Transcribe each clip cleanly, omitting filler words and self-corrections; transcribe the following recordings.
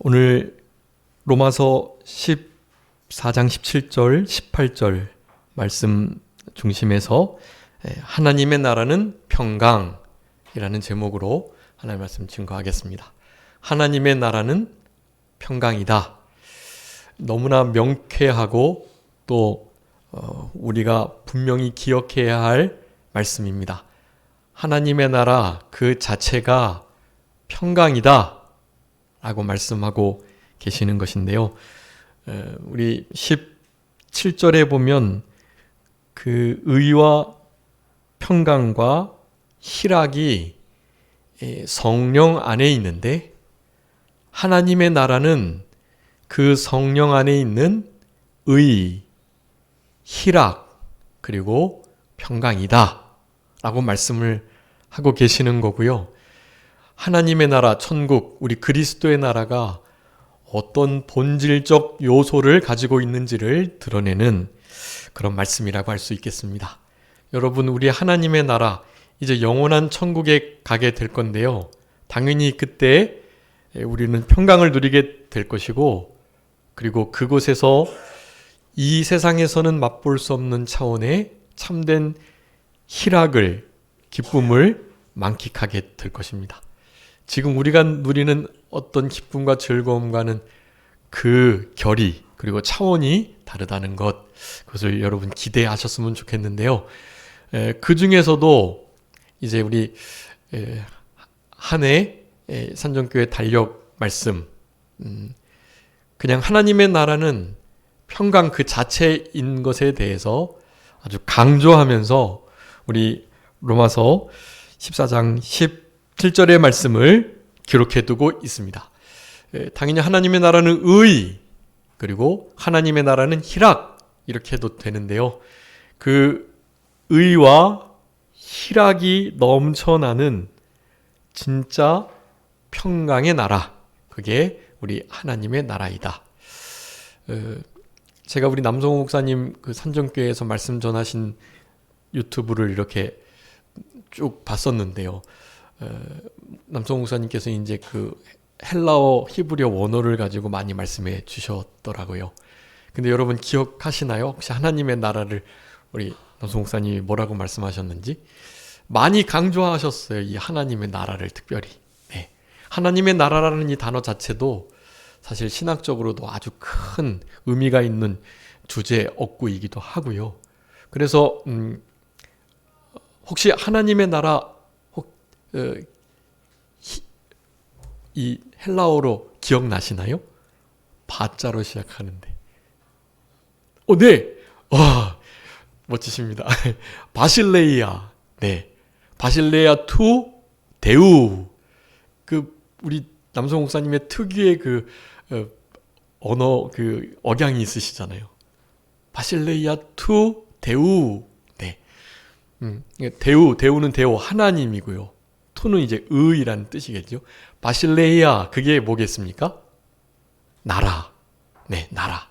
오늘 로마서 14장 17절, 18절 말씀 중심에서 하나님의 나라는 평강이라는 제목으로 하나님의 말씀 증거하겠습니다. 하나님의 나라는 평강이다. 너무나 명쾌하고 또 우리가 분명히 기억해야 할 말씀입니다. 하나님의 나라 그 자체가 평강이다 라고 말씀하고 계시는 것인데요. 우리 17절에 보면 그 의와 평강과 희락이 성령 안에 있는데 하나님의 나라는 그 성령 안에 있는 의, 희락, 그리고 평강이다 라고 말씀을 하고 계시는 거고요. 하나님의 나라, 천국, 우리 그리스도의 나라가 어떤 본질적 요소를 가지고 있는지를 드러내는 그런 말씀이라고 할 수 있겠습니다. 여러분, 우리 하나님의 나라, 이제 영원한 천국에 가게 될 건데요. 당연히 그때 우리는 평강을 누리게 될 것이고, 그리고 그곳에서 이 세상에서는 맛볼 수 없는 차원의 참된 희락을, 기쁨을 만끽하게 될 것입니다. 지금 우리가 누리는 어떤 기쁨과 즐거움과는 그 결이 그리고 차원이 다르다는 것, 그것을 여러분 기대하셨으면 좋겠는데요. 그 중에서도 이제 우리 한 해 산정교회 달력 말씀, 그냥 하나님의 나라는 평강 그 자체인 것에 대해서 아주 강조하면서 우리 로마서 14장 17절의 말씀을 기록해두고 있습니다. 당연히 하나님의 나라는 의, 그리고 하나님의 나라는 희락, 이렇게 해도 되는데요. 그 의와 희락이 넘쳐나는 진짜 평강의 나라, 그게 우리 하나님의 나라이다. 제가 우리 남성호 목사님 그 산정교회에서 말씀 전하신 유튜브를 이렇게 쭉 봤었는데요. 남성 목사님께서 이제 그 헬라어 히브리어 원어를 가지고 많이 말씀해 주셨더라고요. 근데 여러분 기억하시나요? 혹시 하나님의 나라를 우리 남성 목사님이 뭐라고 말씀하셨는지? 많이 강조하셨어요. 이 하나님의 나라를 특별히. 네. 하나님의 나라라는 이 단어 자체도 사실 신학적으로도 아주 큰 의미가 있는 주제 억구이기도 하고요. 그래서 혹시 하나님의 나라 이 헬라어로 기억나시나요? 바자로 시작하는데. 네. 멋지십니다. 바실레이아. 네. 바실레이아 투 데우. 그 우리 남성 목사님의 특유의 그 언어 그 억양이 있으시잖아요. 바실레이아 투 데우. 네. 데우는 데우 하나님이고요. 투는 이제 의라는 뜻이겠죠. 바실레이아, 그게 뭐겠습니까? 나라. 네, 나라.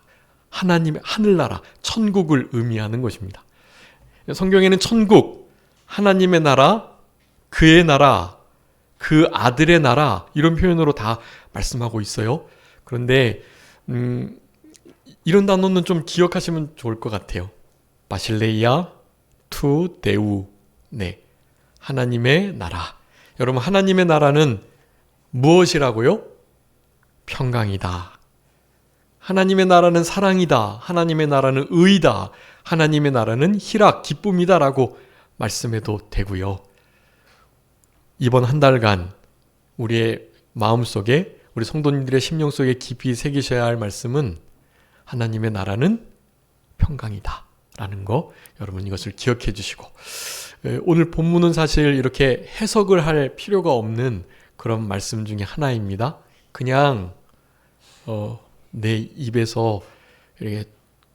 하나님의 하늘나라, 천국을 의미하는 것입니다. 성경에는 천국, 하나님의 나라, 그의 나라, 그 아들의 나라, 이런 표현으로 다 말씀하고 있어요. 그런데 이런 단어는 좀 기억하시면 좋을 것 같아요. 바실레이아 투 데우. 네, 하나님의 나라. 여러분, 하나님의 나라는 무엇이라고요? 평강이다. 하나님의 나라는 사랑이다. 하나님의 나라는 의이다. 하나님의 나라는 희락, 기쁨이다 라고 말씀해도 되고요. 이번 한 달간 우리의 마음속에, 우리 성도님들의 심령 속에 깊이 새기셔야 할 말씀은 하나님의 나라는 평강이다 라는 거, 여러분 이것을 기억해 주시고, 오늘 본문은 사실 이렇게 해석을 할 필요가 없는 그런 말씀 중에 하나입니다. 그냥 내 입에서 이렇게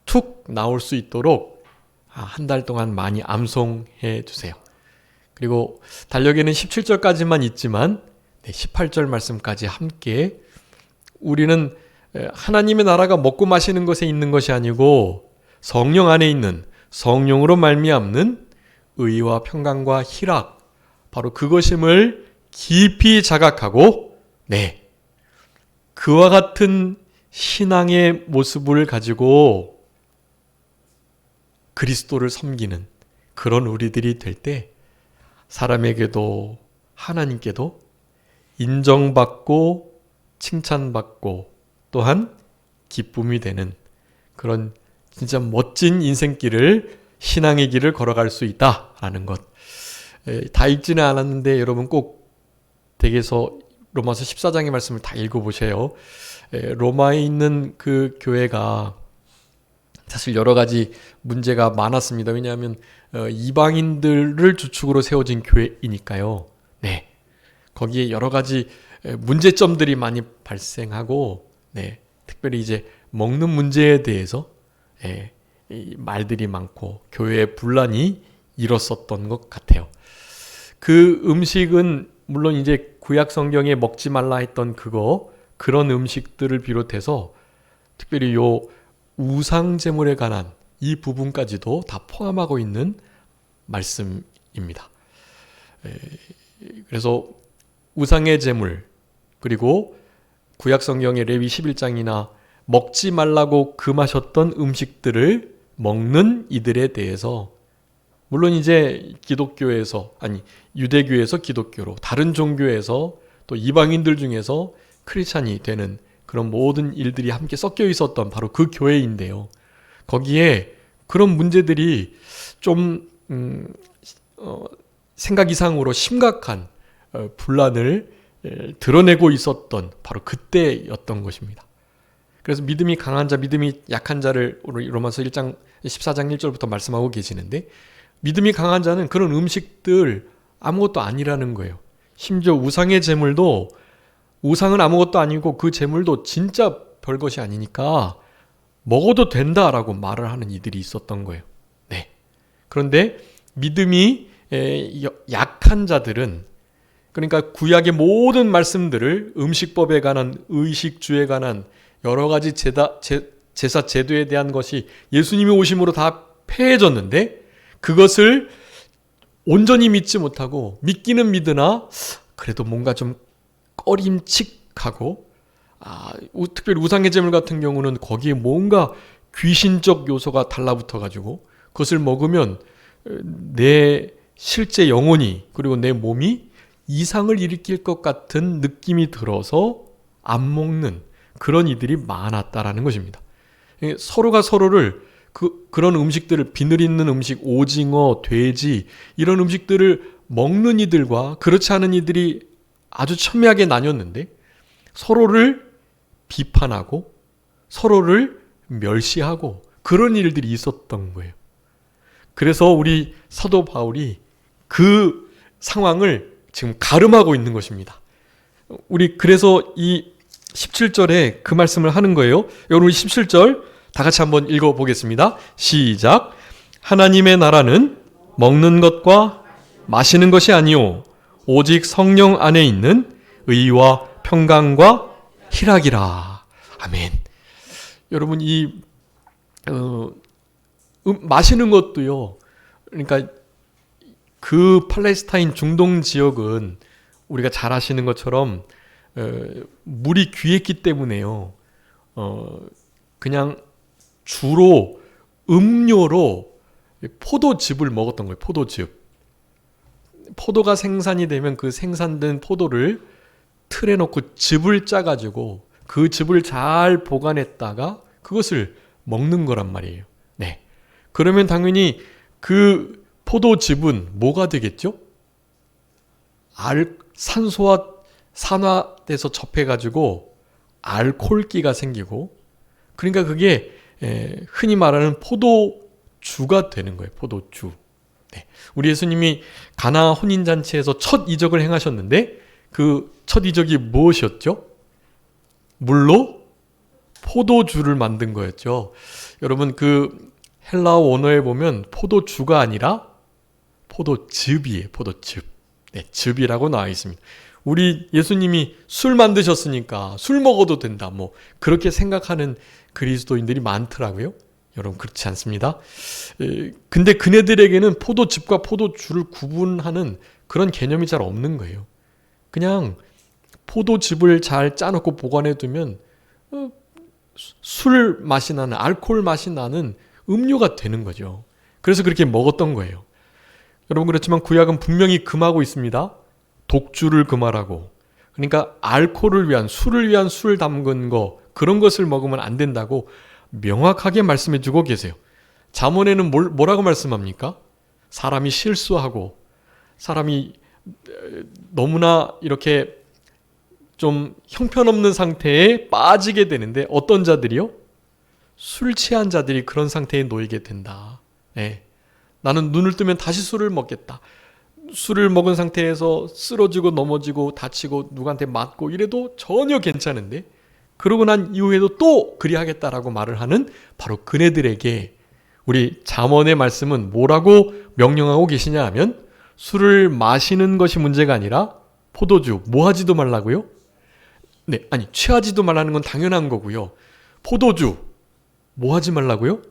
툭 나올 수 있도록 한 달 동안 많이 암송해 주세요. 그리고 달력에는 17절까지만 있지만 18절 말씀까지 함께, 우리는 하나님의 나라가 먹고 마시는 것에 있는 것이 아니고 성령 안에 있는, 성령으로 말미암는 의와 평강과 희락, 바로 그것임을 깊이 자각하고, 그와 같은 신앙의 모습을 가지고 그리스도를 섬기는 그런 우리들이 될 때 사람에게도 하나님께도 인정받고 칭찬받고 또한 기쁨이 되는 그런 진짜 멋진 인생길을 신앙의 길을 걸어갈 수 있다라는 것. 다 읽지는 않았는데 여러분 꼭 댁에서 로마서 14장의 말씀을 다 읽어보세요. 로마에 있는 그 교회가 사실 여러 가지 문제가 많았습니다. 왜냐하면 이방인들을 주축으로 세워진 교회이니까요. 네, 거기에 여러 가지 문제점들이 많이 발생하고, 네, 특별히 이제 먹는 문제에 대해서 이 말들이 많고 교회의 분란이 일었었던 것 같아요. 그 음식은 물론 이제 구약 성경에 먹지 말라 했던 그런 음식들을 비롯해서 특별히 요 우상 제물에 관한 이 부분까지도 다 포함하고 있는 말씀입니다. 그래서 우상의 제물 그리고 구약 성경의 레위 11장이나 먹지 말라고 금하셨던 음식들을 먹는 이들에 대해서 물론 이제 기독교에서 유대교에서 기독교로 다른 종교에서 또 이방인들 중에서 크리스찬이 되는 그런 모든 일들이 함께 섞여 있었던 바로 그 교회인데요. 거기에 그런 문제들이 좀 생각 이상으로 심각한 분란을 드러내고 있었던 바로 그때였던 것입니다. 그래서 믿음이 강한 자, 믿음이 약한 자를 로마서 1장 14장 1절부터 말씀하고 계시는데 믿음이 강한 자는 그런 음식들 아무것도 아니라는 거예요. 심지어 우상의 제물도 우상은 아무것도 아니고 그 제물도 진짜 별것이 아니니까 먹어도 된다라고 말을 하는 이들이 있었던 거예요. 네. 그런데 믿음이 약한 자들은 그러니까 구약의 모든 말씀들을 음식법에 관한 의식주에 관한 여러 가지 제사 제도에 대한 것이 예수님이 오심으로 다 폐해졌는데 그것을 온전히 믿지 못하고 믿기는 믿으나 그래도 뭔가 좀 꺼림칙하고 특별히 우상의 제물 같은 경우는 거기에 뭔가 귀신적 요소가 달라붙어 가지고 그것을 먹으면 내 실제 영혼이 그리고 내 몸이 이상을 일으킬 것 같은 느낌이 들어서 안 먹는 그런 이들이 많았다라는 것입니다. 서로가 서로를 그런 음식들을 비늘 있는 음식, 오징어, 돼지 이런 음식들을 먹는 이들과 그렇지 않은 이들이 아주 첨예하게 나뉘었는데 서로를 비판하고 서로를 멸시하고 그런 일들이 있었던 거예요. 그래서 우리 사도 바울이 그 상황을 지금 가름하고 있는 것입니다. 우리 그래서 이 17절에 그 말씀을 하는 거예요. 여러분 17절 다 같이 한번 읽어보겠습니다. 시작. 하나님의 나라는 먹는 것과 마시는 것이 아니요 오직 성령 안에 있는 의와 평강과 희락이라. 아멘. 여러분 마시는 것도요. 그러니까 그 팔레스타인 중동 지역은 우리가 잘 아시는 것처럼 물이 귀했기 때문에요. 그냥 주로 음료로 포도즙을 먹었던 거예요. 포도즙. 포도가 생산이 되면 그 생산된 포도를 틀에 넣고 즙을 짜가지고 그 즙을 잘 보관했다가 그것을 먹는 거란 말이에요. 네. 그러면 당연히 그 포도즙은 뭐가 되겠죠? 산화돼서 접해가지고 알코올기가 생기고 그러니까 그게 흔히 말하는 포도주가 되는 거예요. 포도주. 네. 우리 예수님이 가나 혼인잔치에서 첫 이적을 행하셨는데 그 첫 이적이 무엇이었죠? 물로 포도주를 만든 거였죠. 여러분 그 헬라어 원어에 보면 포도주가 아니라 포도즙이에요. 포도즙. 네, 즙이라고 나와 있습니다. 우리 예수님이 술 만드셨으니까 술 먹어도 된다. 뭐 그렇게 생각하는 그리스도인들이 많더라고요. 여러분 그렇지 않습니다. 근데 그네들에게는 포도즙과 포도주를 구분하는 그런 개념이 잘 없는 거예요. 그냥 포도즙을 잘 짜놓고 보관해두면 술 맛이 나는, 알코올 맛이 나는 음료가 되는 거죠. 그래서 그렇게 먹었던 거예요. 여러분, 그렇지만 구약은 분명히 금하고 있습니다. 독주를 금하라고. 그러니까 알코올을 위한, 술을 위한 술 담근 거, 그런 것을 먹으면 안 된다고 명확하게 말씀해 주고 계세요. 잠언에는 뭐라고 말씀합니까? 사람이 실수하고 사람이 너무나 이렇게 좀 형편없는 상태에 빠지게 되는데, 어떤 자들이요? 술 취한 자들이 그런 상태에 놓이게 된다. 네. 나는 눈을 뜨면 다시 술을 먹겠다. 술을 먹은 상태에서 쓰러지고 넘어지고 다치고 누구한테 맞고 이래도 전혀 괜찮은데, 그러고 난 이후에도 또 그리하겠다라고 말을 하는 바로 그네들에게 우리 잠언의 말씀은 뭐라고 명령하고 계시냐 하면, 술을 마시는 것이 문제가 아니라 포도주 뭐 하지도 말라고요? 네, 아니 취하지도 말라는 건 당연한 거고요. 포도주 뭐 하지 말라고요?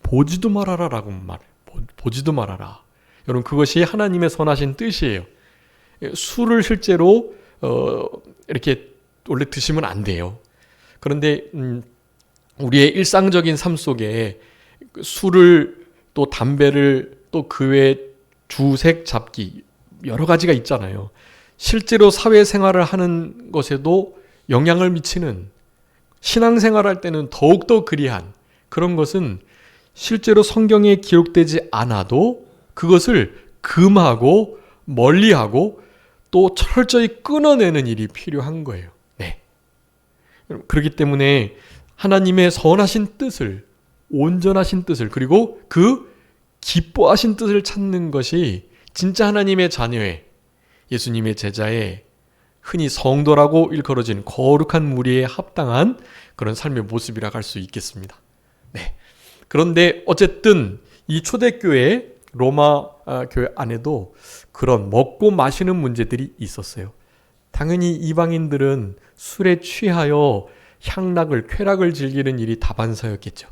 보지도 말아라라고 말해요. 보지도 말아라. 여러분, 그것이 하나님의 선하신 뜻이에요. 술을 실제로 이렇게 원래 드시면 안 돼요. 그런데 우리의 일상적인 삶 속에 술을 또 담배를 또 그 외에 주색 잡기 여러 가지가 있잖아요. 실제로 사회생활을 하는 것에도 영향을 미치는, 신앙생활할 때는 더욱더 그리한 그런 것은 실제로 성경에 기록되지 않아도 그것을 금하고 멀리하고 또 철저히 끊어내는 일이 필요한 거예요. 네. 그렇기 때문에 하나님의 선하신 뜻을, 온전하신 뜻을, 그리고 그 기뻐하신 뜻을 찾는 것이 진짜 하나님의 자녀의, 예수님의 제자의, 흔히 성도라고 일컬어진 거룩한 무리에 합당한 그런 삶의 모습이라고 할 수 있겠습니다. 네. 그런데 어쨌든 이 초대교회, 로마 교회 안에도 그런 먹고 마시는 문제들이 있었어요. 당연히 이방인들은 술에 취하여 향락을, 쾌락을 즐기는 일이 다반사였겠죠.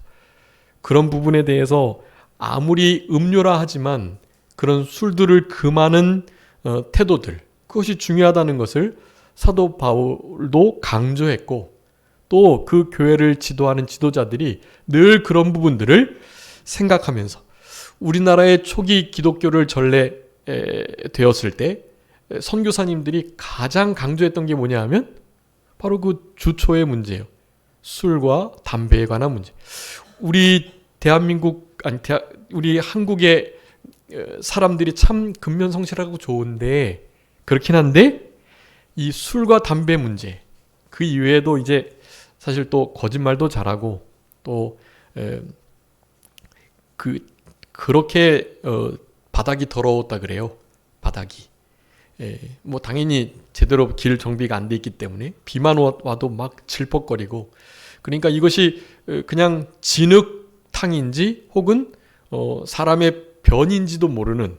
그런 부분에 대해서 아무리 음료라 하지만 그런 술들을 금하는 태도들, 그것이 중요하다는 것을 사도 바울도 강조했고, 또 그 교회를 지도하는 지도자들이 늘 그런 부분들을 생각하면서, 우리나라의 초기 기독교를 전래되었을 때 선교사님들이 가장 강조했던 게 뭐냐 하면 바로 그 주초의 문제예요. 술과 담배에 관한 문제. 우리 대한민국, 우리 한국의 사람들이 참 근면성실하고 좋은데, 그렇긴 한데 이 술과 담배 문제, 그 이외에도 이제 사실 또 거짓말도 잘하고, 또 그렇게 바닥이 더러웠다 그래요. 바닥이. 뭐 당연히 제대로 길 정비가 안 돼 있기 때문에 비만 와도 막 질퍽거리고, 그러니까 이것이 그냥 진흙탕인지 혹은 사람의 변인지도 모르는,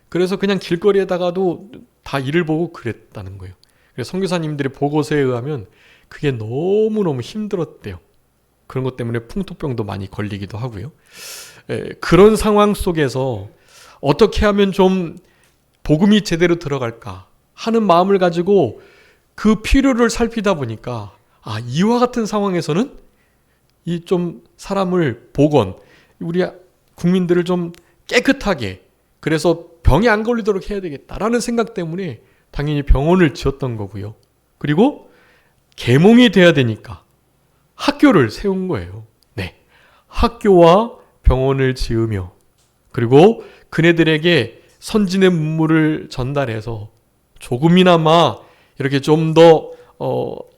그래서 그냥 길거리에다가도 다 이를 보고 그랬다는 거예요. 그래서 선교사님들의 보고서에 의하면 그게 너무너무 힘들었대요. 그런 것 때문에 풍토병도 많이 걸리기도 하고요. 그런 상황 속에서 어떻게 하면 좀 복음이 제대로 들어갈까 하는 마음을 가지고 그 필요를 살피다 보니까, 이와 같은 상황에서는 이 좀 사람을 복원, 우리 국민들을 좀 깨끗하게, 그래서 병이 안 걸리도록 해야 되겠다라는 생각 때문에 당연히 병원을 지었던 거고요. 그리고 계몽이 돼야 되니까 학교를 세운 거예요. 네, 학교와 병원을 지으며, 그리고 그네들에게 선진의 문물을 전달해서 조금이나마 이렇게 좀 더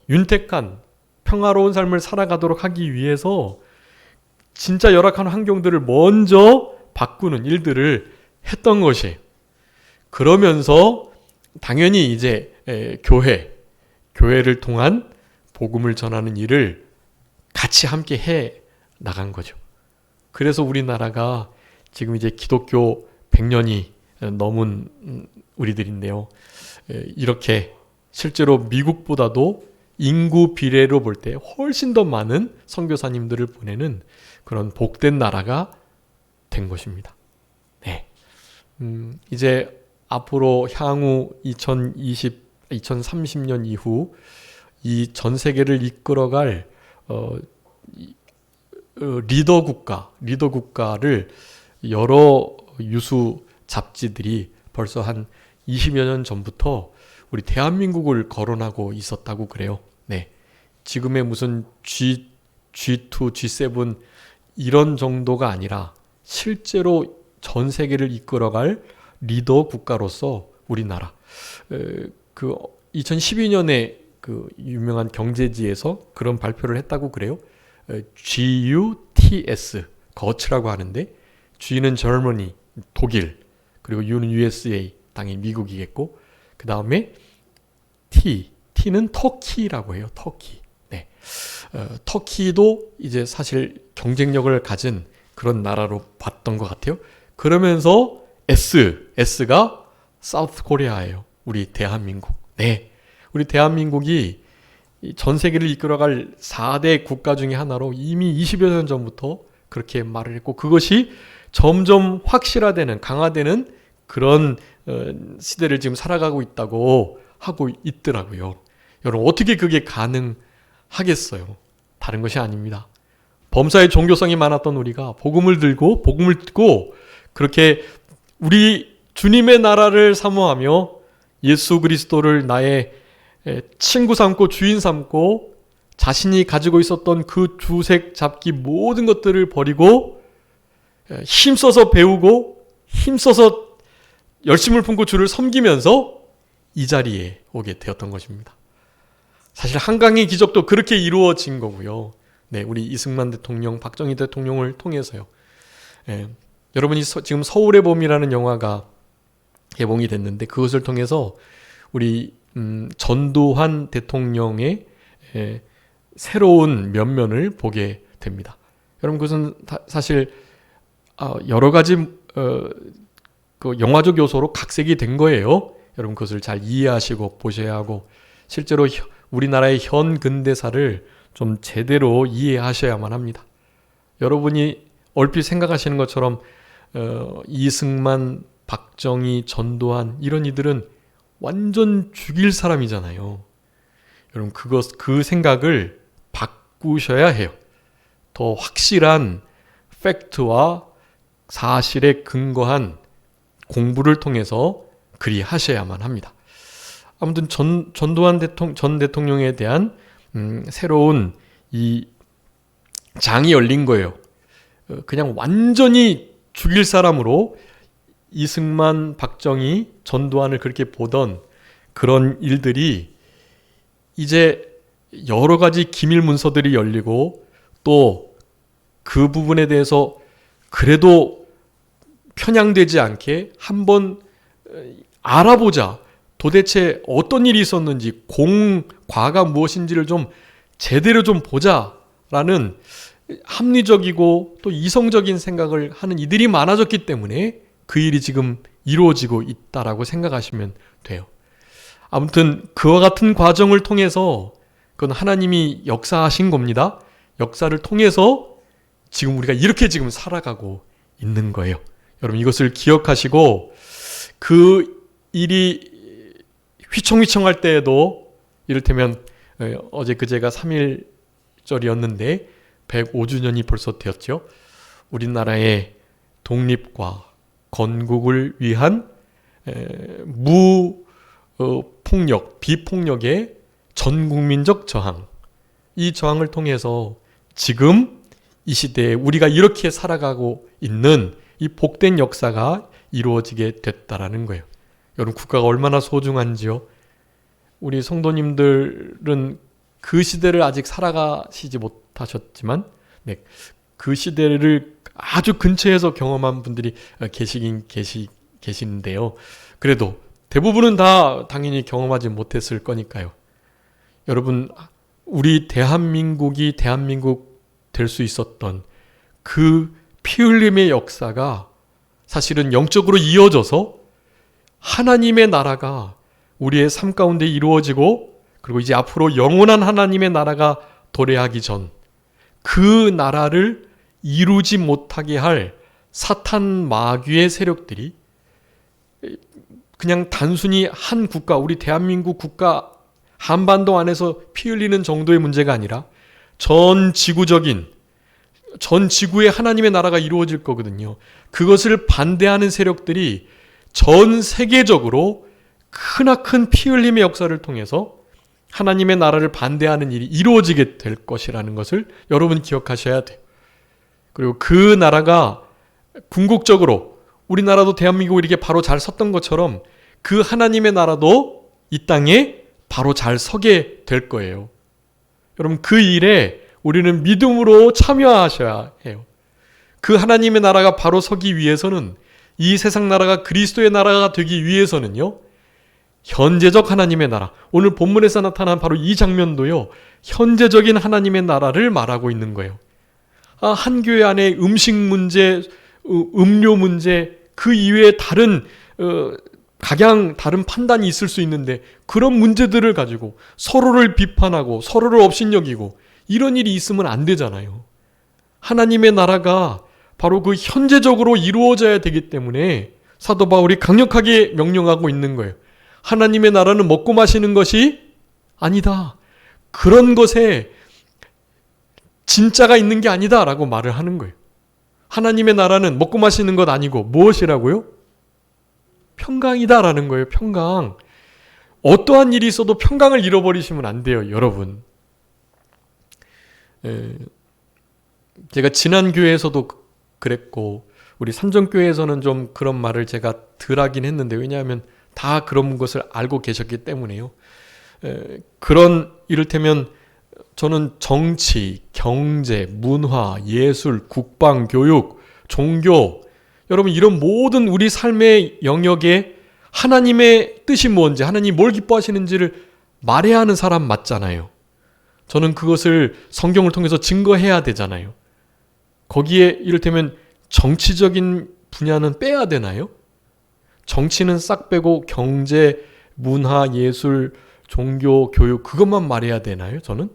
윤택한 평화로운 삶을 살아가도록 하기 위해서 진짜 열악한 환경들을 먼저 바꾸는 일들을 했던 것이에요. 그러면서 당연히 이제 교회를 통한 복음을 전하는 일을 같이 함께 해 나간 거죠. 그래서 우리나라가 지금 이제 기독교 100년이 넘은 우리들인데요. 이렇게 실제로 미국보다도 인구 비례로 볼 때 훨씬 더 많은 선교사님들을 보내는 그런 복된 나라가 된 것입니다. 네. 이제 앞으로 향후 2030년 이후 이 전 세계를 이끌어갈 리더 국가를 여러 유수 잡지들이 벌써 한 20여 년 전부터 우리 대한민국을 거론하고 있었다고 그래요. 네. 지금의 무슨 G2, G7 이런 정도가 아니라 실제로 전 세계를 이끌어갈 리더 국가로서 우리나라. 그 2012년에 그 유명한 경제지에서 그런 발표를 했다고 그래요. GUTS, 거치라고 하는데 G는 Germany, 독일, 그리고 U는 USA, 당연히 미국이겠고, 그 다음에 T는 터키라고 해요. 터키. 네. 터키도 이제 사실 경쟁력을 가진 그런 나라로 봤던 것 같아요. 그러면서 S가 사우스 코리아예요. 우리 대한민국. 네. 우리 대한민국이 전 세계를 이끌어갈 4대 국가 중에 하나로 이미 20여 년 전부터 그렇게 말을 했고, 그것이 점점 확실화되는, 강화되는 그런 시대를 지금 살아가고 있다고 하고 있더라고요. 여러분, 어떻게 그게 가능하겠어요? 다른 것이 아닙니다. 범사에 종교성이 많았던 우리가 복음을 듣고 그렇게 우리 주님의 나라를 사모하며 예수 그리스도를 나의 친구 삼고 주인 삼고 자신이 가지고 있었던 그 주색 잡기 모든 것들을 버리고 힘써서 배우고 힘써서 열심을 품고 주를 섬기면서 이 자리에 오게 되었던 것입니다. 사실 한강의 기적도 그렇게 이루어진 거고요. 네, 우리 이승만 대통령, 박정희 대통령을 통해서요. 여러분이 지금 서울의 봄이라는 영화가 개봉이 됐는데 그것을 통해서 우리 전두환 대통령의 새로운 면면을 보게 됩니다. 여러분, 그것은 사실 여러 가지 그 영화적 요소로 각색이 된 거예요. 여러분, 그것을 잘 이해하시고 보셔야 하고 실제로 우리나라의 현 근대사를 좀 제대로 이해하셔야만 합니다. 여러분이 얼핏 생각하시는 것처럼 이승만, 박정희, 전두환 이런 이들은 완전 죽일 사람이잖아요. 여러분, 그 생각을 바꾸셔야 해요. 더 확실한 팩트와 사실에 근거한 공부를 통해서 그리 하셔야만 합니다. 아무튼 전두환 전 대통령에 대한 새로운 이 장이 열린 거예요. 그냥 완전히 죽일 사람으로 이승만, 박정희, 전두환을 그렇게 보던 그런 일들이 이제 여러 가지 기밀 문서들이 열리고 또 그 부분에 대해서 그래도 편향되지 않게 한번 알아보자. 도대체 어떤 일이 있었는지, 과가 무엇인지를 좀 제대로 좀 보자라는 합리적이고 또 이성적인 생각을 하는 이들이 많아졌기 때문에 그 일이 지금 이루어지고 있다라고 생각하시면 돼요. 아무튼 그와 같은 과정을 통해서 그건 하나님이 역사하신 겁니다. 역사를 통해서 지금 우리가 이렇게 지금 살아가고 있는 거예요. 여러분, 이것을 기억하시고 그 일이 휘청휘청할 때에도 이를테면 어제 그제가 3.1절이었는데 105주년이 벌써 되었죠. 우리나라의 독립과 건국을 위한 무폭력, 비폭력의 전국민적 저항, 이 저항을 통해서 지금 이 시대에 우리가 이렇게 살아가고 있는 이 복된 역사가 이루어지게 됐다라는 거예요. 여러분, 국가가 얼마나 소중한지요. 우리 성도님들은 그 시대를 아직 살아가시지 못하셨지만 그 시대를 아주 근처에서 경험한 분들이 계시는데요. 그래도 대부분은 다 당연히 경험하지 못했을 거니까요. 여러분, 우리 대한민국이 대한민국 될 수 있었던 그 피 흘림의 역사가 사실은 영적으로 이어져서 하나님의 나라가 우리의 삶 가운데 이루어지고 그리고 이제 앞으로 영원한 하나님의 나라가 도래하기 전 그 나라를 이루지 못하게 할 사탄 마귀의 세력들이 그냥 단순히 한 국가, 우리 대한민국 국가 한반도 안에서 피 흘리는 정도의 문제가 아니라 전 지구의 하나님의 나라가 이루어질 거거든요. 그것을 반대하는 세력들이 전 세계적으로 크나큰 피 흘림의 역사를 통해서 하나님의 나라를 반대하는 일이 이루어지게 될 것이라는 것을 여러분 기억하셔야 돼요. 그리고 그 나라가 궁극적으로 우리나라도 대한민국이 이렇게 바로 잘 섰던 것처럼 그 하나님의 나라도 이 땅에 바로 잘 서게 될 거예요. 여러분, 그 일에 우리는 믿음으로 참여하셔야 해요. 그 하나님의 나라가 바로 서기 위해서는, 이 세상 나라가 그리스도의 나라가 되기 위해서는요, 현재적 하나님의 나라, 오늘 본문에서 나타난 바로 이 장면도요, 현재적인 하나님의 나라를 말하고 있는 거예요. 한 교회 안에 음식 문제, 음료 문제, 그 이외에 다른 각양 다른 판단이 있을 수 있는데, 그런 문제들을 가지고 서로를 비판하고 서로를 업신여기고 이런 일이 있으면 안 되잖아요. 하나님의 나라가 바로 그 현재적으로 이루어져야 되기 때문에 사도 바울이 강력하게 명령하고 있는 거예요. 하나님의 나라는 먹고 마시는 것이 아니다. 그런 것에 진짜가 있는 게 아니다 라고 말을 하는 거예요. 하나님의 나라는 먹고 마시는 것 아니고 무엇이라고요? 평강이다 라는 거예요. 평강. 어떠한 일이 있어도 평강을 잃어버리시면 안 돼요, 여러분. 제가 지난 교회에서도 그랬고 우리 산정교회에서는 좀 그런 말을 제가 덜 하긴 했는데, 왜냐하면 다 그런 것을 알고 계셨기 때문에요. 그런 이를테면 저는 정치, 경제, 문화, 예술, 국방, 교육, 종교, 여러분 이런 모든 우리 삶의 영역에 하나님의 뜻이 뭔지, 하나님이 뭘 기뻐하시는지를 말해야 하는 사람 맞잖아요. 저는 그것을 성경을 통해서 증거해야 되잖아요. 거기에 이를테면 정치적인 분야는 빼야 되나요? 정치는 싹 빼고 경제, 문화, 예술, 종교, 교육 그것만 말해야 되나요? 저는?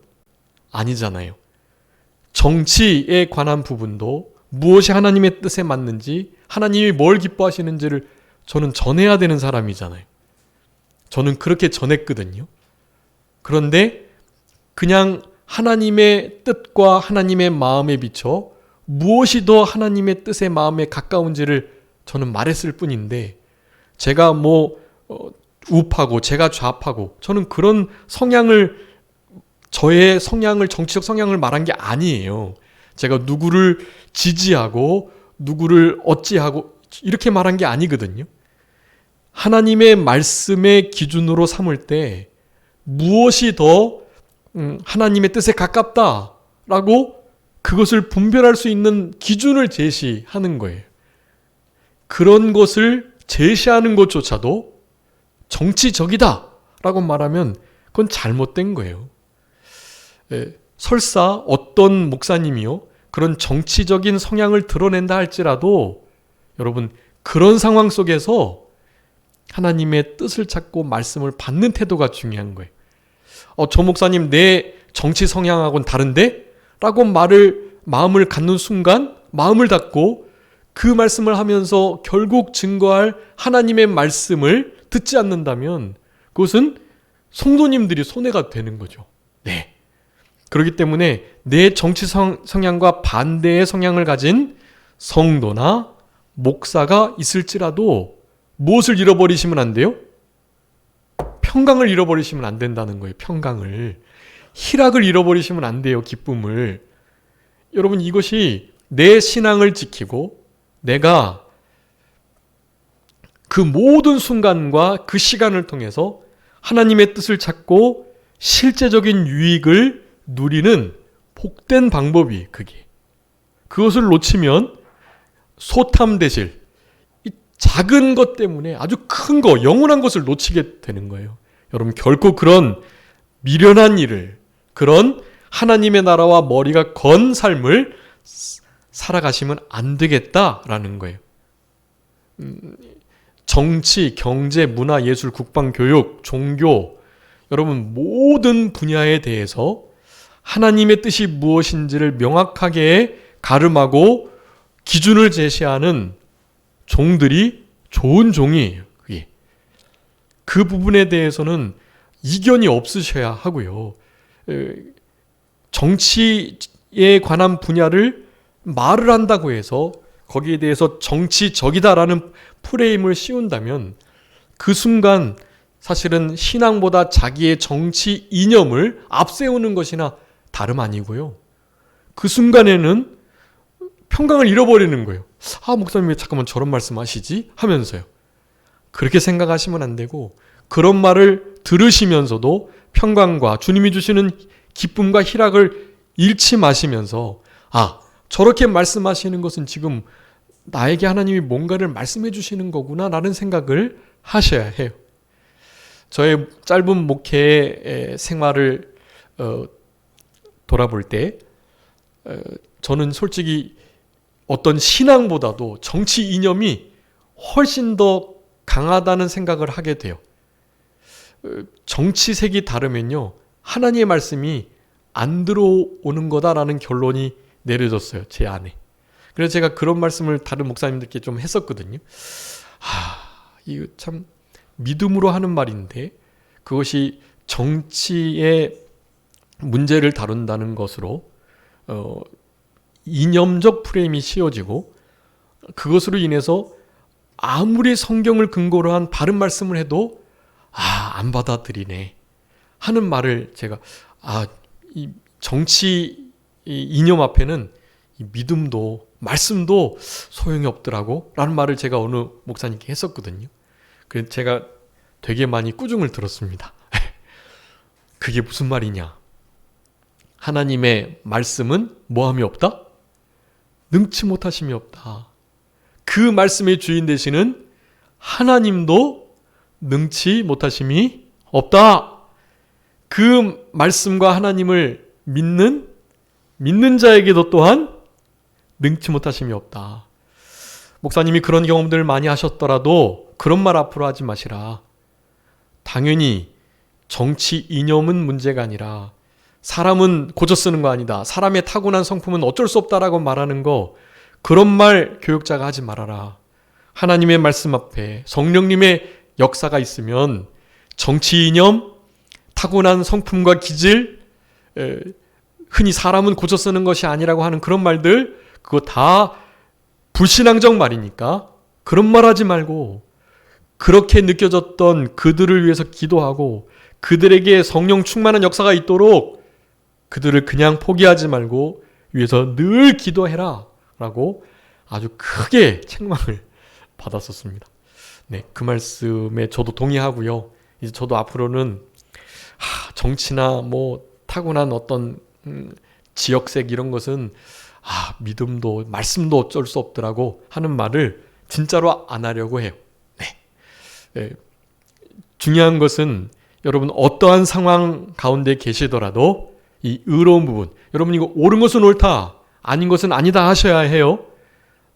아니잖아요. 정치에 관한 부분도 무엇이 하나님의 뜻에 맞는지, 하나님이 뭘 기뻐하시는지를 저는 전해야 되는 사람이잖아요. 저는 그렇게 전했거든요. 그런데 그냥 하나님의 뜻과 하나님의 마음에 비춰 무엇이 더 하나님의 뜻의 마음에 가까운지를 저는 말했을 뿐인데, 제가 우파고 제가 좌파고 저는 그런 저의 성향을, 정치적 성향을 말한 게 아니에요. 제가 누구를 지지하고 누구를 어찌하고 이렇게 말한 게 아니거든요. 하나님의 말씀의 기준으로 삼을 때 무엇이 더 하나님의 뜻에 가깝다라고 그것을 분별할 수 있는 기준을 제시하는 거예요. 그런 것을 제시하는 것조차도 정치적이다 라고 말하면 그건 잘못된 거예요. 설사 어떤 목사님이요, 그런 정치적인 성향을 드러낸다 할지라도 여러분, 그런 상황 속에서 하나님의 뜻을 찾고 말씀을 받는 태도가 중요한 거예요. 저 목사님 내 정치 성향하고는 다른데? 라고 마음을 갖는 순간 마음을 닫고 그 말씀을 하면서 결국 증거할 하나님의 말씀을 듣지 않는다면 그것은 성도님들이 손해가 되는 거죠. 네. 그렇기 때문에 내 정치 성향과 반대의 성향을 가진 성도나 목사가 있을지라도 무엇을 잃어버리시면 안 돼요? 평강을 잃어버리시면 안 된다는 거예요. 평강을. 희락을 잃어버리시면 안 돼요. 기쁨을. 여러분, 이것이 내 신앙을 지키고 내가 그 모든 순간과 그 시간을 통해서 하나님의 뜻을 찾고 실제적인 유익을 누리는 복된 방법이 그게. 그것을 놓치면 소탐대실, 이 작은 것 때문에 아주 큰 거, 영원한 것을 놓치게 되는 거예요. 여러분, 결코 그런 미련한 일을, 그런 하나님의 나라와 머리가 건 삶을 살아가시면 안 되겠다라는 거예요. 정치, 경제, 문화, 예술, 국방, 교육, 종교, 여러분 모든 분야에 대해서 하나님의 뜻이 무엇인지를 명확하게 가름하고 기준을 제시하는 종들이 좋은 종이에요. 그게. 그 부분에 대해서는 이견이 없으셔야 하고요. 정치에 관한 분야를 말을 한다고 해서 거기에 대해서 정치적이다라는 프레임을 씌운다면 그 순간 사실은 신앙보다 자기의 정치 이념을 앞세우는 것이나 다름 아니고요. 그 순간에는 평강을 잃어버리는 거예요. 목사님 왜 잠깐만 저런 말씀하시지? 하면서요. 그렇게 생각하시면 안 되고 그런 말을 들으시면서도 평강과 주님이 주시는 기쁨과 희락을 잃지 마시면서 저렇게 말씀하시는 것은 지금 나에게 하나님이 뭔가를 말씀해 주시는 거구나 라는 생각을 하셔야 해요. 저의 짧은 목회 생활을 돌아볼 때 저는 솔직히 어떤 신앙보다도 정치 이념이 훨씬 더 강하다는 생각을 하게 돼요. 정치색이 다르면요, 하나님의 말씀이 안 들어오는 거다라는 결론이 내려졌어요, 제 안에. 그래서 제가 그런 말씀을 다른 목사님들께 좀 했었거든요. 이거 참 믿음으로 하는 말인데 그것이 정치의 문제를 다룬다는 것으로 이념적 프레임이 씌워지고 그것으로 인해서 아무리 성경을 근거로 한 바른 말씀을 해도 안 받아들이네 하는 말을 제가 이 정치 이념 앞에는 이 믿음도 말씀도 소용이 없더라고 라는 말을 제가 어느 목사님께 했었거든요. 그래서 제가 되게 많이 꾸중을 들었습니다. 그게 무슨 말이냐? 하나님의 말씀은 뭐함이 없다? 능치 못하심이 없다. 그 말씀의 주인 되시는 하나님도 능치 못하심이 없다. 그 말씀과 하나님을 믿는 자에게도 또한 능치 못하심이 없다. 목사님이 그런 경험들을 많이 하셨더라도 그런 말 앞으로 하지 마시라. 당연히 정치 이념은 문제가 아니라 사람은 고쳐 쓰는 거 아니다. 사람의 타고난 성품은 어쩔 수 없다라고 말하는 거, 그런 말 교육자가 하지 말아라. 하나님의 말씀 앞에 성령님의 역사가 있으면 정치 이념, 타고난 성품과 기질, 흔히 사람은 고쳐 쓰는 것이 아니라고 하는 그런 말들, 그거 다 불신앙적 말이니까 그런 말 하지 말고 그렇게 느껴졌던 그들을 위해서 기도하고 그들에게 성령 충만한 역사가 있도록 그들을 그냥 포기하지 말고 위해서 늘 기도해라 라고 아주 크게 책망을 받았었습니다. 네, 그 말씀에 저도 동의하고요. 이제 저도 앞으로는 정치나 타고난 어떤 지역색 이런 것은 믿음도 말씀도 어쩔 수 없더라고 하는 말을 진짜로 안 하려고 해요. 네. 중요한 것은 여러분 어떠한 상황 가운데 계시더라도 이 의로운 부분, 여러분 이거 옳은 것은 옳다, 아닌 것은 아니다 하셔야 해요.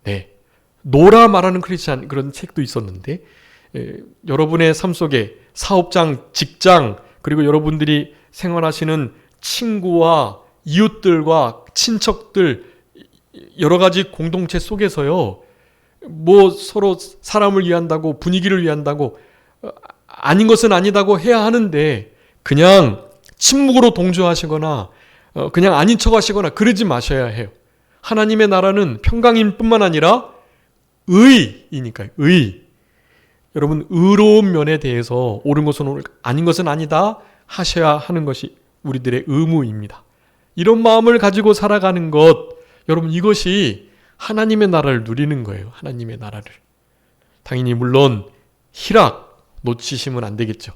네, 노라 말하는 크리스찬 그런 책도 있었는데 여러분의 삶 속에 사업장, 직장, 그리고 여러분들이 생활하시는 친구와 이웃들과 친척들 여러 가지 공동체 속에서요, 서로 사람을 위한다고 분위기를 위한다고 아닌 것은 아니다고 해야 하는데 그냥 침묵으로 동조하시거나 그냥 아닌 척 하시거나 그러지 마셔야 해요. 하나님의 나라는 평강일 뿐만 아니라 의이니까요. 의. 여러분 의로운 면에 대해서 옳은 것은 아닌 것은 아니다 하셔야 하는 것이 우리들의 의무입니다. 이런 마음을 가지고 살아가는 것, 여러분 이것이 하나님의 나라를 누리는 거예요. 하나님의 나라를. 당연히 물론 희락 놓치시면 안 되겠죠.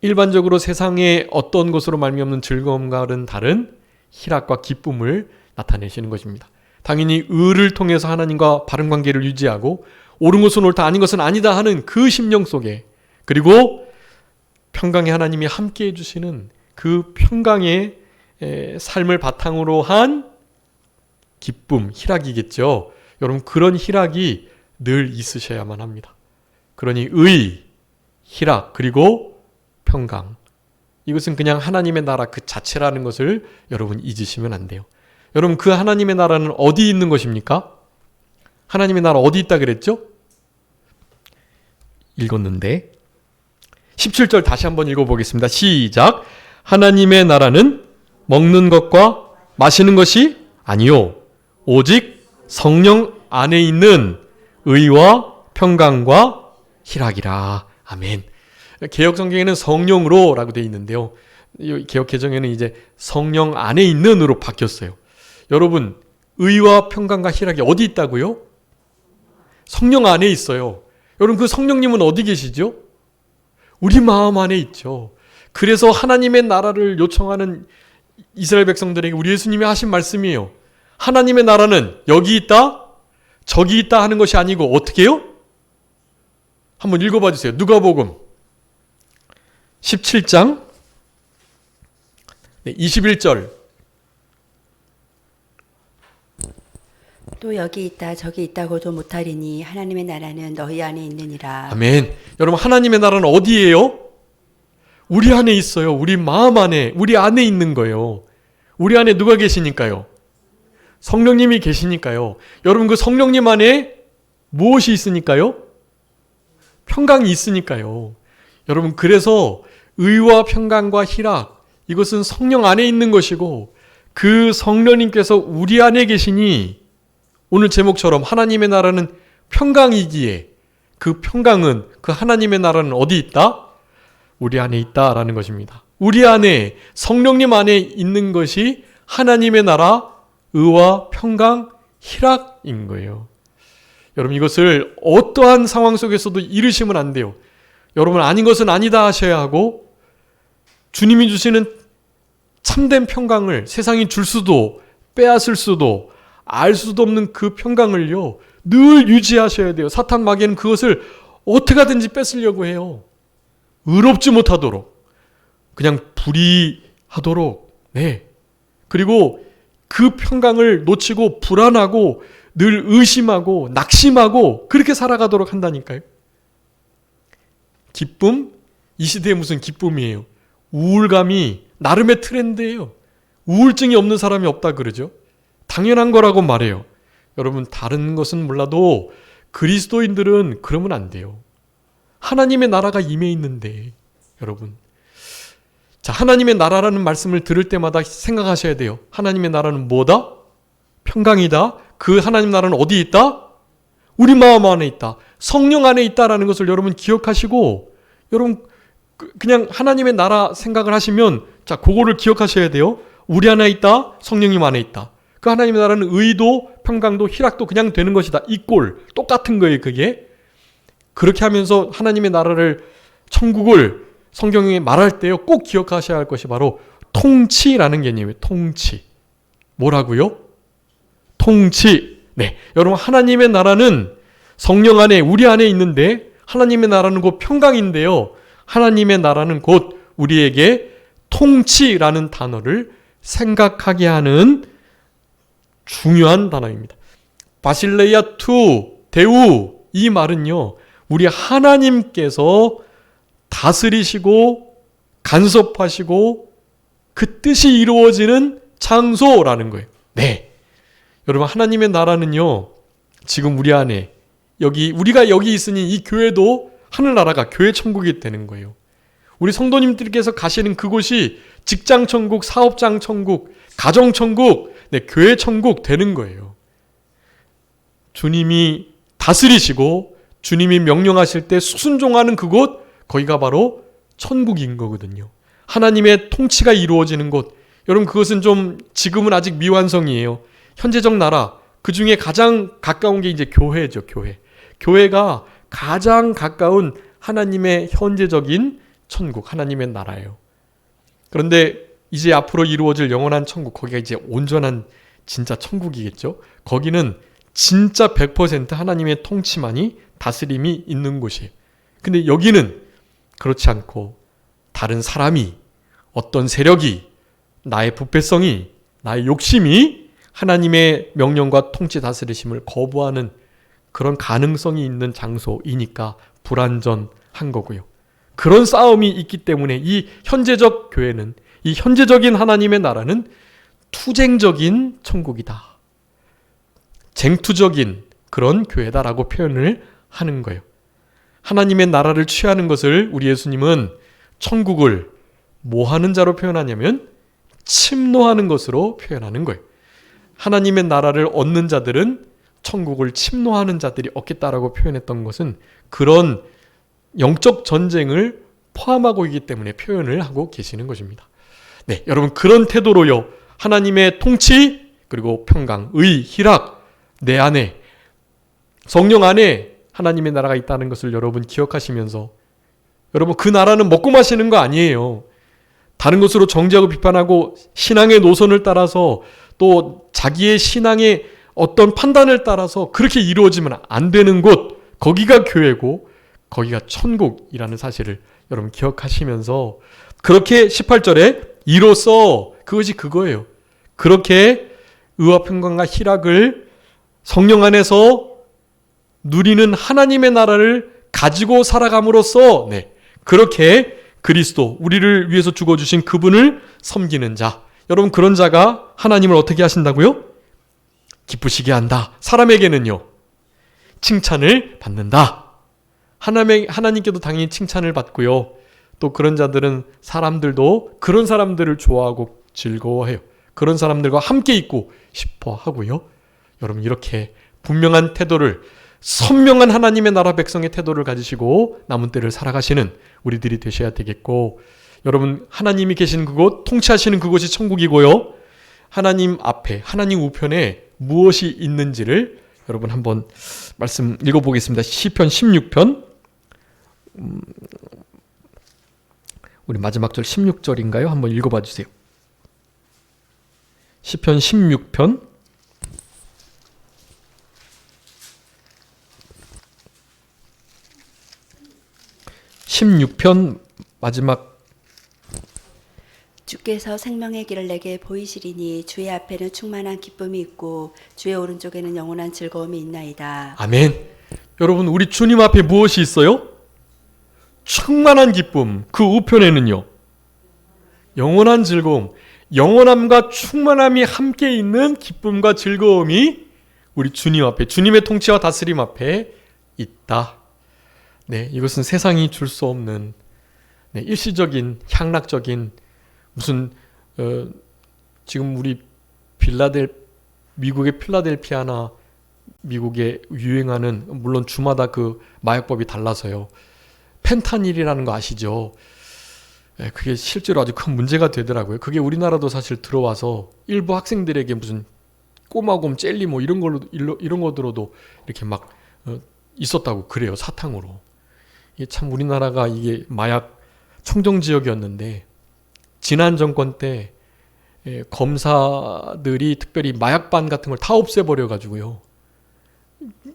일반적으로 세상의 어떤 것으로 말미암는 즐거움과는 다른 희락과 기쁨을 나타내시는 것입니다. 당연히 의를 통해서 하나님과 바른 관계를 유지하고 옳은 것은 옳다, 아닌 것은 아니다 하는 그 심령 속에, 그리고 평강의 하나님이 함께해 주시는 그 평강의 삶을 바탕으로 한 기쁨, 희락이겠죠. 여러분 그런 희락이 늘 있으셔야만 합니다. 그러니 의, 희락, 그리고 평강, 이것은 그냥 하나님의 나라 그 자체라는 것을 여러분 잊으시면 안 돼요. 여러분 그 하나님의 나라는 어디 있는 것입니까? 하나님의 나라 어디 있다 그랬죠? 읽었는데 17절 다시 한번 읽어보겠습니다. 시작. 하나님의 나라는 먹는 것과 마시는 것이 아니요 오직 성령 안에 있는 의와 평강과 희락이라. 아멘. 개역 성경에는 성령으로라고 되어 있는데요. 개역 개정에는 이제 성령 안에 있는으로 바뀌었어요. 여러분, 의와 평강과 희락이 어디 있다고요? 성령 안에 있어요. 여러분, 그 성령님은 어디 계시죠? 우리 마음 안에 있죠. 그래서 하나님의 나라를 요청하는 이스라엘 백성들에게 우리 예수님이 하신 말씀이에요. 하나님의 나라는 여기 있다, 저기 있다 하는 것이 아니고 어떻게 해요? 한번 읽어봐 주세요. 누가복음 17장 21절. 또 여기 있다 저기 있다고도 못하리니 하나님의 나라는 너희 안에 있느니라. 아멘. 여러분, 하나님의 나라는 어디예요? 우리 안에 있어요. 우리 마음 안에, 우리 안에 있는 거예요. 우리 안에 누가 계시니까요? 성령님이 계시니까요. 여러분, 그 성령님 안에 무엇이 있으니까요? 평강이 있으니까요. 여러분, 그래서 의와 평강과 희락, 이것은 성령 안에 있는 것이고 그 성령님께서 우리 안에 계시니 오늘 제목처럼 하나님의 나라는 평강이기에 그 평강은, 그 하나님의 나라는 어디 있다? 우리 안에 있다라는 것입니다. 우리 안에, 성령님 안에 있는 것이 하나님의 나라, 의와 평강, 희락인 거예요. 여러분, 이것을 어떠한 상황 속에서도 잃으시면 안 돼요. 여러분, 아닌 것은 아니다 하셔야 하고 주님이 주시는 참된 평강을 세상이 줄 수도 빼앗을 수도 알 수도 없는 그 평강을요 늘 유지하셔야 돼요. 사탄 마귀는 그것을 어떻게 하든지 뺏으려고 해요. 의롭지 못하도록, 그냥 불의하도록. 네. 그리고 그 평강을 놓치고 불안하고 늘 의심하고 낙심하고 그렇게 살아가도록 한다니까요. 기쁨? 이 시대에 무슨 기쁨이에요? 우울감이 나름의 트렌드예요. 우울증이 없는 사람이 없다 그러죠. 당연한 거라고 말해요. 여러분, 다른 것은 몰라도 그리스도인들은 그러면 안 돼요. 하나님의 나라가 임해 있는데, 여러분. 자, 하나님의 나라라는 말씀을 들을 때마다 생각하셔야 돼요. 하나님의 나라는 뭐다? 평강이다. 그 하나님 나라는 어디 있다? 우리 마음 안에 있다. 성령 안에 있다라는 것을 여러분 기억하시고, 여러분 그냥 하나님의 나라 생각을 하시면, 자, 그거를 기억하셔야 돼요. 우리 안에 있다. 성령님 안에 있다. 그 하나님의 나라는 의도, 평강도, 희락도 그냥 되는 것이다. 이 꼴 똑같은 거예요. 그게 그렇게 하면서 하나님의 나라를, 천국을 성경에 말할 때요 꼭 기억하셔야 할 것이 바로 통치라는 개념이에요. 통치. 뭐라고요? 통치. 네, 여러분, 하나님의 나라는 성령 안에, 우리 안에 있는데 하나님의 나라는 곧 평강인데요. 하나님의 나라는 곧 우리에게 통치라는 단어를 생각하게 하는 중요한 단어입니다. 바실레이아 투 데우, 이 말은요 우리 하나님께서 다스리시고 간섭하시고 그 뜻이 이루어지는 장소라는 거예요. 네, 여러분, 하나님의 나라는요 지금 우리 안에, 여기 우리가 여기 있으니 이 교회도 하늘나라가 교회 천국이 되는 거예요. 우리 성도님들께서 가시는 그곳이 직장 천국, 사업장 천국, 가정 천국, 네, 교회 천국 되는 거예요. 주님이 다스리시고 주님이 명령하실 때 순종하는 그곳, 거기가 바로 천국인 거거든요. 하나님의 통치가 이루어지는 곳. 여러분, 그것은 좀 지금은 아직 미완성이에요. 현재적 나라, 그 중에 가장 가까운 게 이제 교회죠. 교회가 가장 가까운 하나님의 현재적인 천국, 하나님의 나라예요. 그런데 이제 앞으로 이루어질 영원한 천국, 거기가 이제 온전한 진짜 천국이겠죠. 거기는 진짜 100% 하나님의 통치만이, 다스림이 있는 곳이에요. 근데 여기는 그렇지 않고 다른 사람이, 어떤 세력이, 나의 부패성이, 나의 욕심이 하나님의 명령과 통치 다스리심을 거부하는 그런 가능성이 있는 장소이니까 불완전한 거고요. 그런 싸움이 있기 때문에 이 현재적 교회는, 이 현재적인 하나님의 나라는 투쟁적인 천국이다. 쟁투적인 그런 교회다라고 표현을 하는 거예요. 하나님의 나라를 취하는 것을 우리 예수님은 천국을 뭐 하는 자로 표현하냐면 침노하는 것으로 표현하는 거예요. 하나님의 나라를 얻는 자들은 천국을 침노하는 자들이 얻겠다라고 표현했던 것은 그런 영적 전쟁을 포함하고 있기 때문에 표현을 하고 계시는 것입니다. 네, 여러분 그런 태도로요. 하나님의 통치 그리고 평강, 의, 희락 내 안에 성령 안에 하나님의 나라가 있다는 것을 여러분 기억하시면서 여러분 그 나라는 먹고 마시는 거 아니에요. 다른 것으로 정죄하고 비판하고 신앙의 노선을 따라서 또 자기의 신앙의 어떤 판단을 따라서 그렇게 이루어지면 안 되는 곳 거기가 교회고 거기가 천국이라는 사실을 여러분 기억하시면서 그렇게 18절에 이로써 그것이 그거예요. 그렇게 의와 평강과 희락을 성령 안에서 누리는 하나님의 나라를 가지고 살아감으로써 그렇게 그리스도 우리를 위해서 죽어주신 그분을 섬기는 자 여러분 그런 자가 하나님을 어떻게 하신다고요? 기쁘시게 한다. 사람에게는요 칭찬을 받는다. 하나님께도 당연히 칭찬을 받고요. 또 그런 자들은 사람들도 그런 사람들을 좋아하고 즐거워해요. 그런 사람들과 함께 있고 싶어 하고요. 여러분 이렇게 분명한 태도를 선명한 하나님의 나라 백성의 태도를 가지시고 남은 때를 살아가시는 우리들이 되셔야 되겠고 여러분 하나님이 계신 그곳 통치하시는 그곳이 천국이고요. 하나님 앞에 하나님 우편에 무엇이 있는지를 여러분 한번 말씀 읽어보겠습니다. 시편 16편 우리 마지막 절 16절인가요? 한번 읽어봐 주세요. 시편 16편 16편 마지막 주께서 생명의 길을 내게 보이시리니 주의 앞에는 충만한 기쁨이 있고 주의 오른쪽에는 영원한 즐거움이 있나이다. 아멘. 여러분 우리 주님 앞에 무엇이 있어요? 충만한 기쁨. 그 우편에는요 영원한 즐거움, 영원함과 충만함이 함께 있는 기쁨과 즐거움이 우리 주님 앞에 주님의 통치와 다스림 앞에 있다. 네, 이것은 세상이 줄 수 없는 일시적인 향락적인 무슨 지금 우리 미국의 필라델피아나 미국에 유행하는 물론 주마다 그 마약법이 달라서요. 펜타닐이라는 거 아시죠? 그게 실제로 아주 큰 문제가 되더라고요. 그게 우리나라도 사실 들어와서 일부 학생들에게 무슨 꼬마곰 젤리 뭐 이런 거 들어도 이렇게 막 있었다고 그래요. 사탕으로. 이게 참 우리나라가 이게 마약 청정 지역이었는데 지난 정권 때 검사들이 특별히 마약반 같은 걸 다 없애버려 가지고요.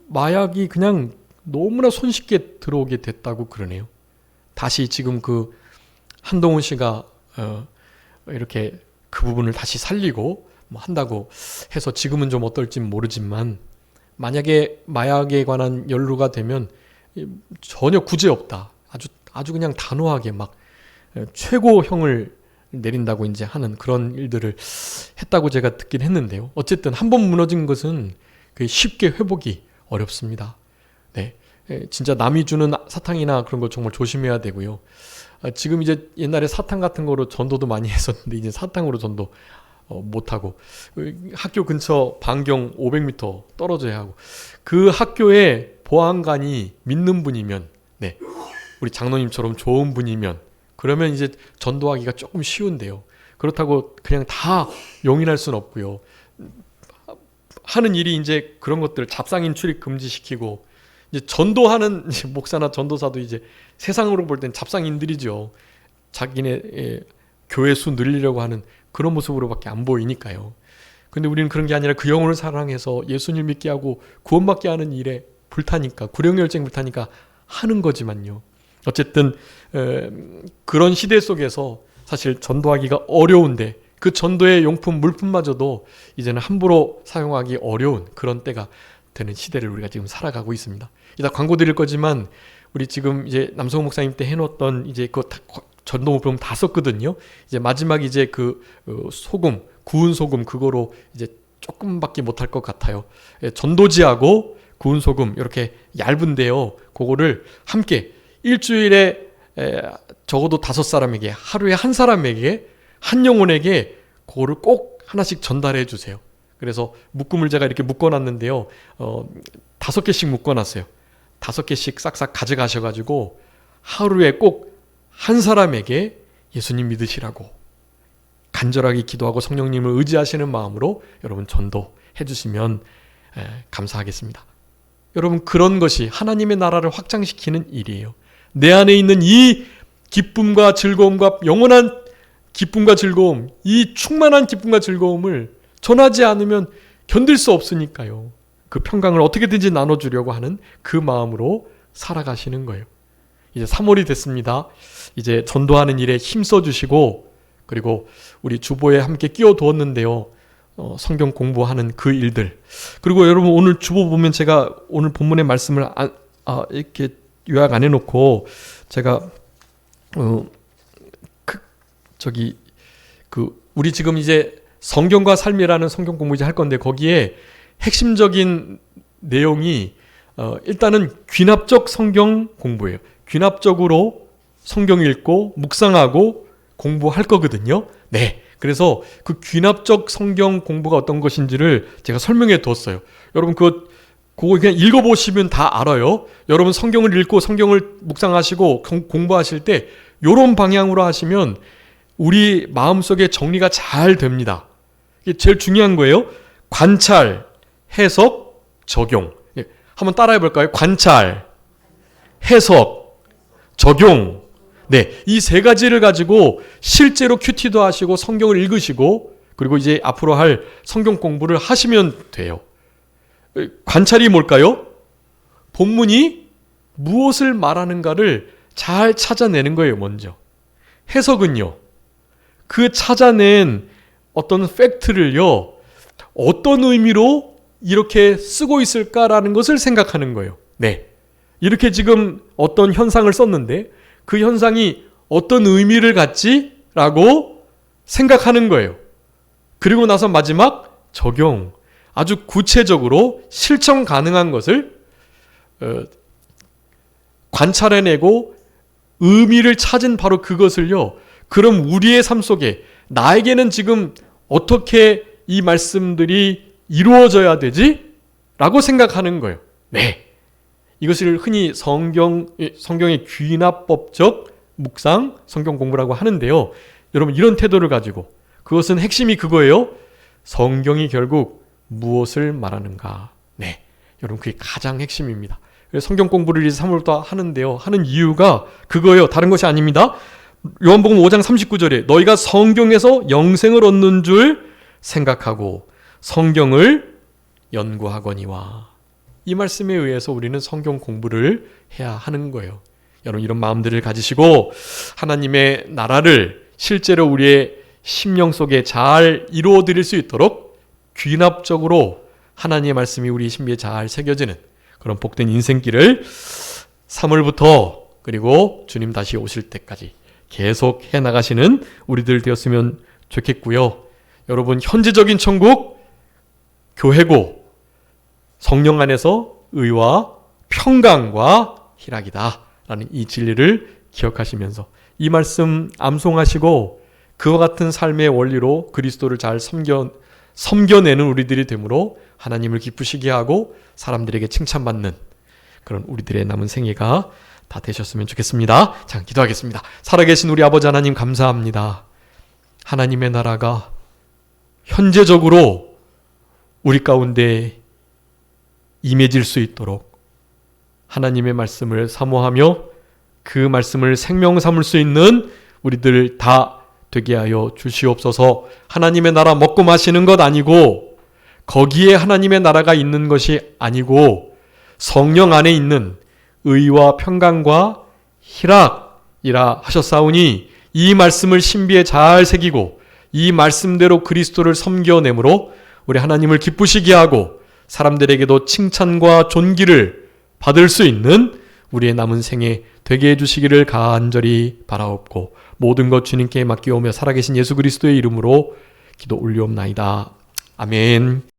마약이 그냥 너무나 손쉽게 들어오게 됐다고 그러네요. 다시 지금 그 한동훈 씨가 이렇게 그 부분을 다시 살리고 뭐 한다고 해서 지금은 좀 어떨지 모르지만 만약에 마약에 관한 연루가 되면 전혀 구제 없다. 아주 그냥 단호하게 막 최고형을 내린다고 이제 하는 그런 일들을 했다고 제가 듣긴 했는데요. 어쨌든 한번 무너진 것은 쉽게 회복이 어렵습니다. 네, 진짜 남이 주는 사탕이나 그런 거 정말 조심해야 되고요. 지금 이제 옛날에 사탕 같은 거로 전도도 많이 했었는데 이제 사탕으로 전도 못하고 학교 근처 반경 500m 떨어져야 하고 그 학교에 보안관이 믿는 분이면 우리 장로님처럼 좋은 분이면 그러면 이제 전도하기가 조금 쉬운데요. 그렇다고 그냥 다 용인할 수는 없고요. 하는 일이 이제 그런 것들 잡상인 출입 금지시키고 이제 전도하는 목사나 전도사도 이제 세상으로 볼 땐 잡상인들이죠. 자기네 교회 수 늘리려고 하는 그런 모습으로밖에 안 보이니까요. 근데 우리는 그런 게 아니라 그 영혼을 사랑해서 예수님 믿게 하고 구원받게 하는 일에 불타니까 구령열정 불타니까 하는 거지만요. 어쨌든 그런 시대 속에서 사실 전도하기가 어려운데 그 전도의 용품 물품마저도 이제는 함부로 사용하기 어려운 그런 때가 되는 시대를 우리가 지금 살아가고 있습니다. 이따 광고 드릴 거지만 우리 지금 이제 남성호 목사님 때 해놓았던 이제 그 전도 물품 다 썼거든요. 이제 마지막 이제 그 소금 구운 소금 그거로 이제 조금밖에 못할 것 같아요. 전도지하고 구운 소금 이렇게 얇은데요. 그거를 함께 일주일에 적어도 5사람에게, 하루에 한 사람에게, 한 영혼에게 그거를 꼭 하나씩 전달해 주세요. 그래서 묶음을 제가 이렇게 묶어놨는데요. 5개씩 묶어놨어요. 5개씩 싹싹 가져가셔가지고 하루에 꼭 한 사람에게 예수님 믿으시라고 간절하게 기도하고 성령님을 의지하시는 마음으로 여러분 전도해 주시면 감사하겠습니다. 여러분, 그런 것이 하나님의 나라를 확장시키는 일이에요. 내 안에 있는 이 기쁨과 즐거움과 영원한 기쁨과 즐거움, 이 충만한 기쁨과 즐거움을 전하지 않으면 견딜 수 없으니까요. 그 평강을 어떻게든지 나눠주려고 하는 그 마음으로 살아가시는 거예요. 이제 3월이 됐습니다. 이제 전도하는 일에 힘써주시고, 그리고 우리 주보에 함께 끼워두었는데요. 성경 공부하는 그 일들. 그리고 여러분, 오늘 주보 보면 제가 오늘 본문의 말씀을 이렇게 요약 안 해놓고 제가 우리 지금 이제 성경과 삶이라는 성경 공부 이제 할 건데, 거기에 핵심적인 내용이 일단은 귀납적 성경 공부예요. 귀납적으로 성경 읽고 묵상하고 공부할 거거든요. 네. 그래서 그 귀납적 성경 공부가 어떤 것인지를 제가 설명해 두었어요. 여러분 그거 그냥 읽어보시면 다 알아요. 여러분 성경을 읽고 성경을 묵상하시고 공부하실 때 이런 방향으로 하시면 우리 마음속에 정리가 잘 됩니다. 이게 제일 중요한 거예요. 관찰, 해석, 적용. 한번 따라해 볼까요? 관찰, 해석, 적용. 네, 이 3가지를 가지고 실제로 큐티도 하시고 성경을 읽으시고 그리고 이제 앞으로 할 성경 공부를 하시면 돼요. 관찰이 뭘까요? 본문이 무엇을 말하는가를 잘 찾아내는 거예요, 먼저. 해석은요, 그 찾아낸 어떤 팩트를요, 어떤 의미로 이렇게 쓰고 있을까라는 것을 생각하는 거예요. 네. 이렇게 지금 어떤 현상을 썼는데 그 현상이 어떤 의미를 갖지? 라고 생각하는 거예요. 그리고 나서 마지막 적용. 아주 구체적으로 실천 가능한 것을 관찰해내고 의미를 찾은 바로 그것을요. 그럼 우리의 삶 속에 나에게는 지금 어떻게 이 말씀들이 이루어져야 되지? 라고 생각하는 거예요. 네. 이것을 흔히 성경의 귀납법적 묵상, 성경 공부라고 하는데요. 여러분 이런 태도를 가지고 그것은 핵심이 그거예요. 성경이 결국 무엇을 말하는가. 네, 여러분 그게 가장 핵심입니다. 그래서 성경 공부를 이제 3월부터 하는데요. 하는 이유가 그거예요. 다른 것이 아닙니다. 요한복음 5장 39절에 너희가 성경에서 영생을 얻는 줄 생각하고 성경을 연구하거니와. 이 말씀에 의해서 우리는 성경 공부를 해야 하는 거예요. 여러분 이런 마음들을 가지시고 하나님의 나라를 실제로 우리의 심령 속에 잘 이루어 드릴 수 있도록 귀납적으로 하나님의 말씀이 우리 신비에 잘 새겨지는 그런 복된 인생길을 3월부터 그리고 주님 다시 오실 때까지 계속 해나가시는 우리들 되었으면 좋겠고요. 여러분 현재적인 천국 교회고 성령 안에서 의와 평강과 희락이다 라는 이 진리를 기억하시면서 이 말씀 암송하시고 그와 같은 삶의 원리로 그리스도를 잘 섬겨내는 우리들이 되므로 하나님을 기쁘시게 하고 사람들에게 칭찬받는 그런 우리들의 남은 생애가 다 되셨으면 좋겠습니다. 자, 기도하겠습니다. 살아계신 우리 아버지 하나님 감사합니다. 하나님의 나라가 현재적으로 우리 가운데 임해질 수 있도록 하나님의 말씀을 사모하며 그 말씀을 생명 삼을 수 있는 우리들 다 되게 하여 주시옵소서. 하나님의 나라 먹고 마시는 것 아니고 거기에 하나님의 나라가 있는 것이 아니고 성령 안에 있는 의와 평강과 희락이라 하셨사오니 이 말씀을 신비에 잘 새기고 이 말씀대로 그리스도를 섬겨내므로 우리 하나님을 기쁘시게 하고 사람들에게도 칭찬과 존귀를 받을 수 있는 우리의 남은 생에 되게 해주시기를 간절히 바라옵고 모든 것 주님께 맡기오며 살아계신 예수 그리스도의 이름으로 기도 올리옵나이다. 아멘.